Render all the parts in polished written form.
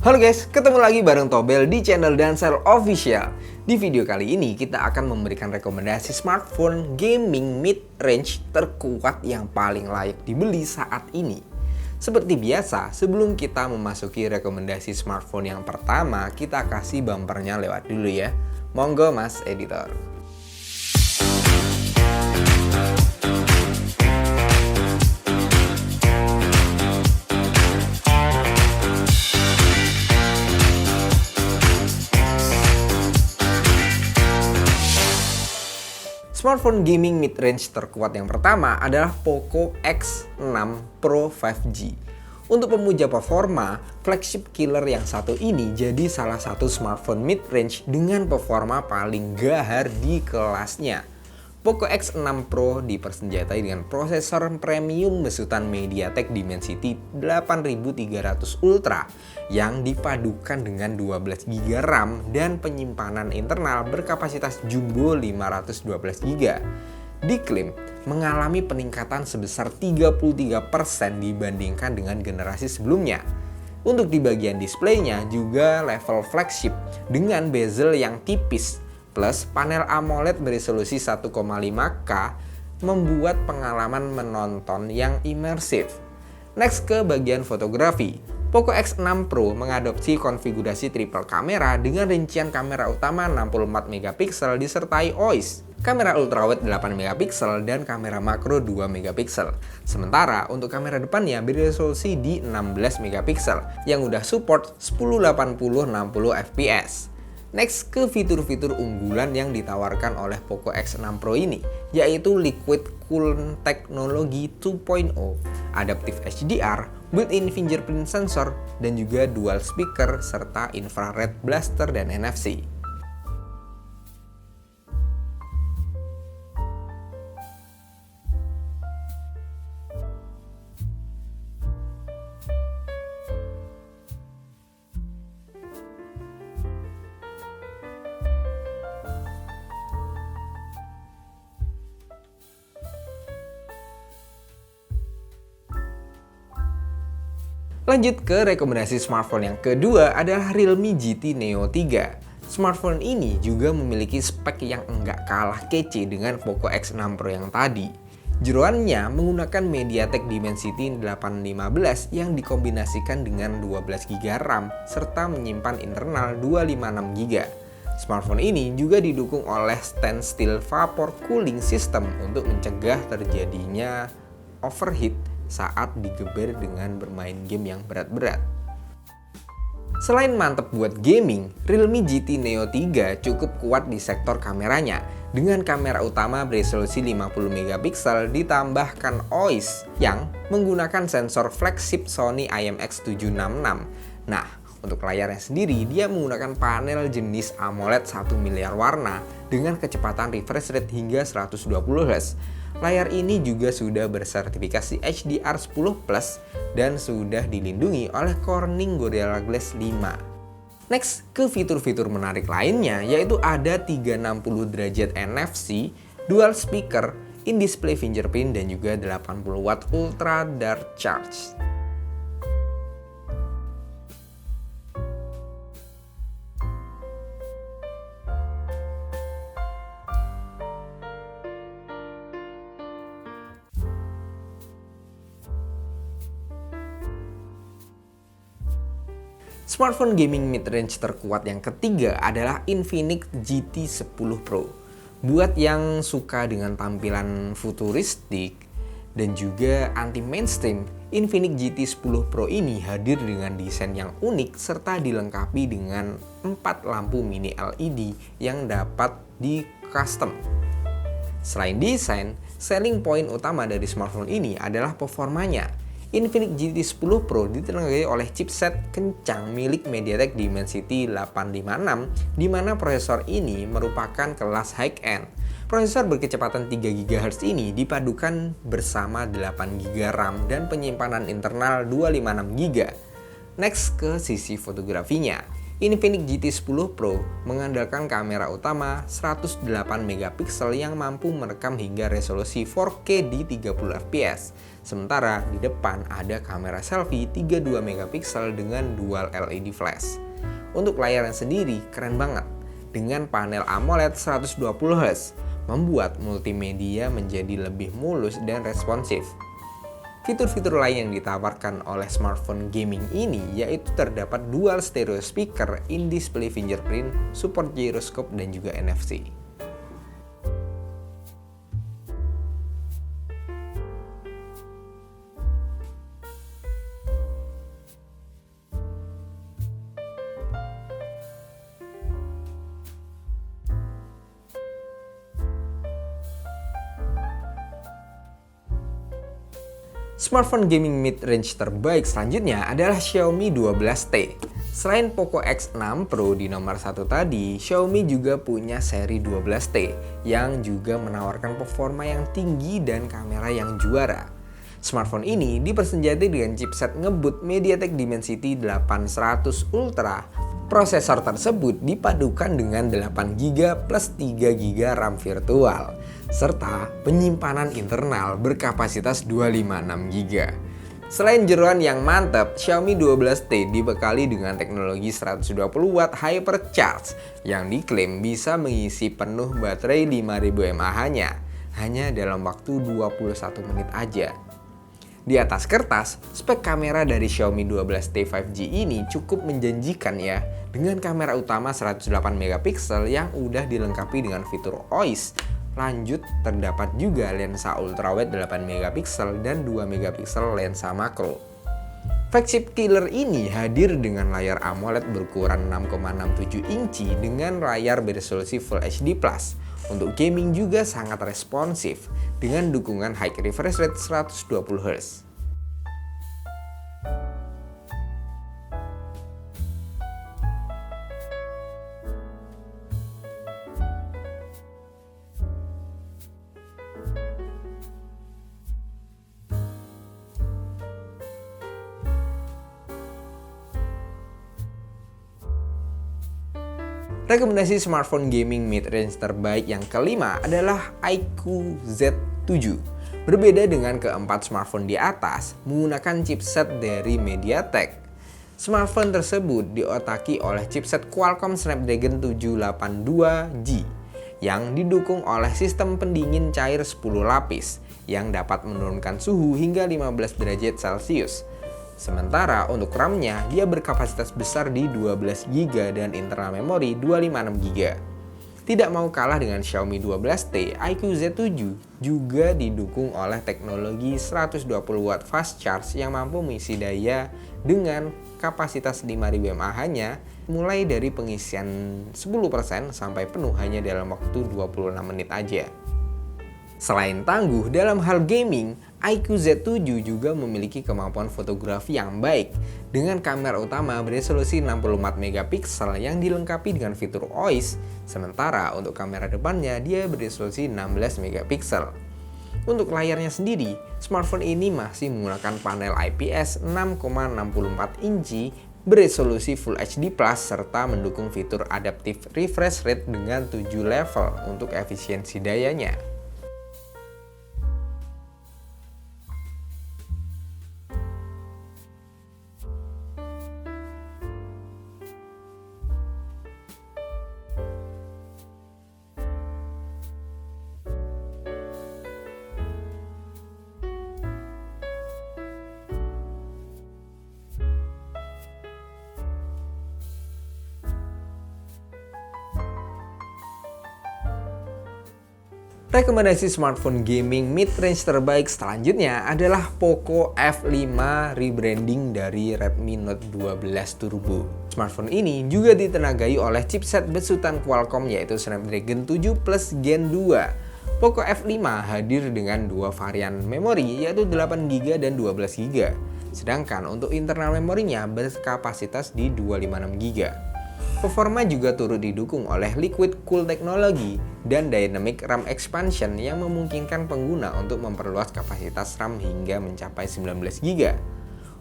Halo guys, ketemu lagi bareng Tobel di channel Dansel Official. Di video kali ini kita akan memberikan rekomendasi smartphone gaming mid-range terkuat yang paling layak dibeli saat ini. Seperti biasa, sebelum kita memasuki rekomendasi smartphone yang pertama, kita kasih bumpernya lewat dulu ya. Monggo Mas Editor. Smartphone gaming mid-range terkuat yang pertama adalah Poco X6 Pro 5G. Untuk pemuja performa, flagship killer yang satu ini jadi salah satu smartphone mid-range dengan performa paling gahar di kelasnya. Poco X6 Pro dipersenjatai dengan prosesor premium besutan MediaTek Dimensity 8300 Ultra yang dipadukan dengan 12GB RAM dan penyimpanan internal berkapasitas jumbo 512GB. Diklaim mengalami peningkatan sebesar 33% dibandingkan dengan generasi sebelumnya. Untuk di bagian displaynya juga level flagship dengan bezel yang tipis plus panel AMOLED beresolusi 1,5K membuat pengalaman menonton yang imersif. Next ke bagian fotografi. Poco X6 Pro mengadopsi konfigurasi triple kamera dengan rincian kamera utama 64MP disertai OIS, kamera ultrawide 8MP dan kamera makro 2MP. Sementara untuk kamera depannya beresolusi di 16MP yang udah support 1080-60fps. Next ke fitur-fitur unggulan yang ditawarkan oleh Poco X6 Pro ini, yaitu Liquid Cool Technology 2.0, Adaptive HDR, built-in fingerprint sensor, dan juga dual speaker serta infrared blaster dan NFC. Lanjut ke rekomendasi smartphone yang kedua adalah Realme GT Neo 3. Smartphone ini juga memiliki spek yang enggak kalah kece dengan Poco X6 Pro yang tadi. Jeroannya menggunakan MediaTek Dimensity 815 yang dikombinasikan dengan 12GB RAM serta menyimpan internal 256GB. Smartphone ini juga didukung oleh standstill vapor cooling system untuk mencegah terjadinya overheat saat digeber dengan bermain game yang berat-berat. Selain mantep buat gaming, Realme GT Neo 3 cukup kuat di sektor kameranya dengan kamera utama beresolusi 50MP ditambahkan OIS yang menggunakan sensor flagship Sony IMX766. Nah, untuk layarnya sendiri dia menggunakan panel jenis AMOLED 1 miliar warna dengan kecepatan refresh rate hingga 120Hz. Layar ini juga sudah bersertifikasi HDR10+ dan sudah dilindungi oleh Corning Gorilla Glass 5. Next ke fitur-fitur menarik lainnya, yaitu ada 360 derajat NFC, dual speaker, in-display fingerprint, dan juga 80W ultra dark charge. Smartphone gaming mid-range terkuat yang ketiga adalah Infinix GT 10 Pro. Buat yang suka dengan tampilan futuristik dan juga anti-mainstream, Infinix GT 10 Pro ini hadir dengan desain yang unik serta dilengkapi dengan 4 lampu mini LED yang dapat di-custom. Selain desain, selling point utama dari smartphone ini adalah performanya. Infinix GT 10 Pro ditenagai oleh chipset kencang milik MediaTek Dimensity 856, di mana prosesor ini merupakan kelas high-end. Prosesor berkecepatan 3GHz ini dipadukan bersama 8GB RAM dan penyimpanan internal 256GB. Next ke sisi fotografinya. Infinix GT10 Pro mengandalkan kamera utama 108 megapiksel yang mampu merekam hingga resolusi 4K di 30 fps. Sementara di depan ada kamera selfie 32 megapiksel dengan dual LED flash. Untuk layarnya sendiri keren banget. Dengan panel AMOLED 120Hz, membuat multimedia menjadi lebih mulus dan responsif. Fitur-fitur lain yang ditawarkan oleh smartphone gaming ini yaitu terdapat dual stereo speaker, in-display fingerprint, support gyroscope, dan juga NFC. Smartphone gaming mid-range terbaik selanjutnya adalah Xiaomi 12T. Selain Poco X6 Pro di nomor 1 tadi, Xiaomi juga punya seri 12T yang juga menawarkan performa yang tinggi dan kamera yang juara. Smartphone ini dipersenjatai dengan chipset ngebut MediaTek Dimensity 8100 Ultra. Prosesor tersebut dipadukan dengan 8GB plus 3GB RAM virtual, serta penyimpanan internal berkapasitas 256GB. Selain jeroan yang mantap, Xiaomi 12T dibekali dengan teknologi 120W Hypercharge yang diklaim bisa mengisi penuh baterai 5000 mAh-nya hanya dalam waktu 21 menit aja. Di atas kertas, spek kamera dari Xiaomi 12T 5G ini cukup menjanjikan ya, dengan kamera utama 108 megapiksel yang udah dilengkapi dengan fitur OIS. Lanjut, terdapat juga lensa ultrawide 8 megapiksel dan 2 megapiksel lensa makro. Flagship killer ini hadir dengan layar AMOLED berukuran 6,67 inci dengan layar beresolusi Full HD+. Untuk gaming juga sangat responsif dengan dukungan high refresh rate 120Hz. Rekomendasi smartphone gaming mid-range terbaik yang kelima adalah iQOO Z7. Berbeda dengan keempat smartphone di atas, menggunakan chipset dari MediaTek. Smartphone tersebut diotaki oleh chipset Qualcomm Snapdragon 782G yang didukung oleh sistem pendingin cair 10 lapis yang dapat menurunkan suhu hingga 15 derajat Celcius. Sementara untuk RAM-nya, dia berkapasitas besar di 12GB dan internal memori 256GB. Tidak mau kalah dengan Xiaomi 12T, iQOO Z7 juga didukung oleh teknologi 120W fast charge yang mampu mengisi daya dengan kapasitas 5000 mAh-nya mulai dari pengisian 10% sampai penuh hanya dalam waktu 26 menit aja. Selain tangguh dalam hal gaming, iQOO Z7 juga memiliki kemampuan fotografi yang baik dengan kamera utama beresolusi 64 megapiksel yang dilengkapi dengan fitur OIS, sementara untuk kamera depannya dia beresolusi 16 megapiksel. Untuk layarnya sendiri, smartphone ini masih menggunakan panel IPS 6,64 inci beresolusi Full HD+ serta mendukung fitur Adaptive Refresh Rate dengan 7 level untuk efisiensi dayanya. Rekomendasi smartphone gaming mid-range terbaik selanjutnya adalah Poco F5 rebranding dari Redmi Note 12 Turbo. Smartphone ini juga ditenagai oleh chipset besutan Qualcomm yaitu Snapdragon 7 Plus Gen 2. Poco F5 hadir dengan dua varian memori yaitu 8GB dan 12GB. Sedangkan untuk internal memorinya berkapasitas di 256GB. Performa juga turut didukung oleh Liquid Cool Technology dan Dynamic RAM Expansion yang memungkinkan pengguna untuk memperluas kapasitas RAM hingga mencapai 19GB.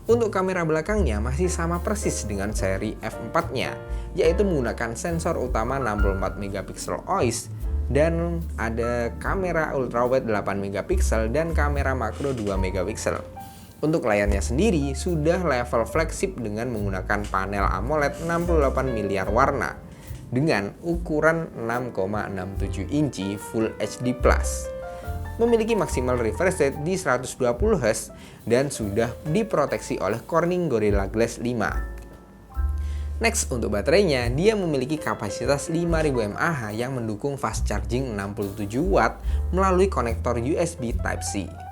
Untuk kamera belakangnya masih sama persis dengan seri F4-nya, yaitu menggunakan sensor utama 64 megapiksel OIS dan ada kamera ultrawide 8 megapiksel dan kamera makro 2 megapiksel. Untuk layarnya sendiri sudah level flagship dengan menggunakan panel AMOLED 68 miliar warna dengan ukuran 6,67 inci Full HD+. Memiliki maksimal refresh rate di 120 Hz dan sudah diproteksi oleh Corning Gorilla Glass 5. Next, untuk baterainya, dia memiliki kapasitas 5000 mAh yang mendukung fast charging 67 Watt melalui konektor USB Type-C.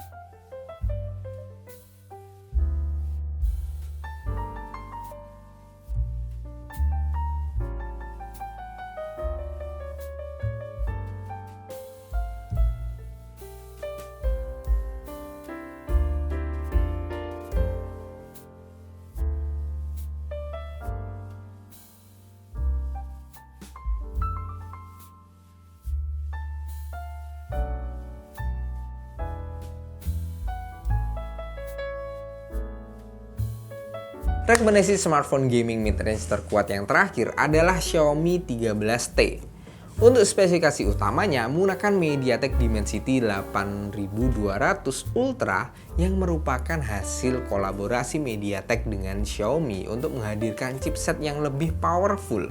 Rekomendasi smartphone gaming mid-range terkuat yang terakhir adalah Xiaomi 13T. Untuk spesifikasi utamanya menggunakan MediaTek Dimensity 8200 Ultra yang merupakan hasil kolaborasi MediaTek dengan Xiaomi untuk menghadirkan chipset yang lebih powerful.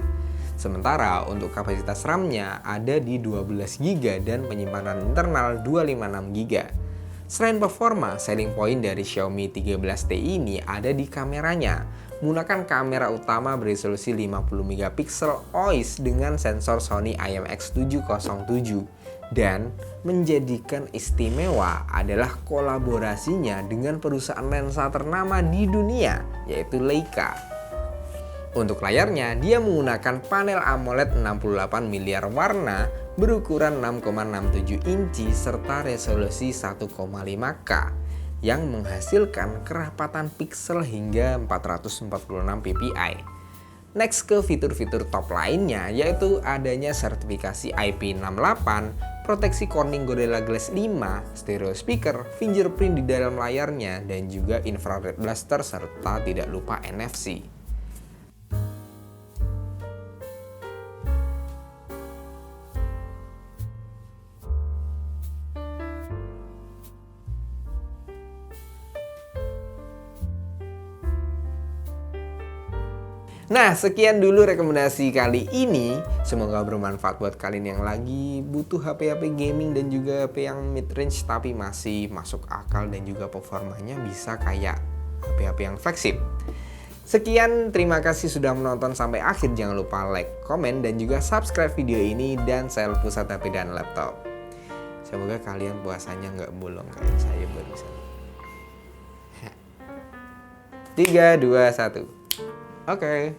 Sementara untuk kapasitas RAM-nya ada di 12GB dan penyimpanan internal 256GB. Selain performa, selling point dari Xiaomi 13T ini ada di kameranya. Menggunakan kamera utama beresolusi 50 megapiksel OIS dengan sensor Sony IMX707 dan menjadikan istimewa adalah kolaborasinya dengan perusahaan lensa ternama di dunia yaitu Leica. Untuk layarnya, dia menggunakan panel AMOLED 68 miliar warna berukuran 6,67 inci serta resolusi 1,5K yang menghasilkan kerapatan piksel hingga 446 ppi. Next ke fitur-fitur top lainnya yaitu adanya sertifikasi IP68, proteksi Corning Gorilla Glass 5, stereo speaker, fingerprint di dalam layarnya dan juga infrared blaster serta tidak lupa NFC. Nah, sekian dulu rekomendasi kali ini. Semoga bermanfaat buat kalian yang lagi butuh HP-HP gaming dan juga HP yang mid-range tapi masih masuk akal dan juga performanya bisa kayak HP-HP yang flagship. Sekian, terima kasih sudah menonton sampai akhir. Jangan lupa like, komen, dan juga subscribe video ini dan sel pusat HP dan laptop. Semoga kalian puasanya nggak bolong kayak saya barusan. 3, 2, 1. Oke.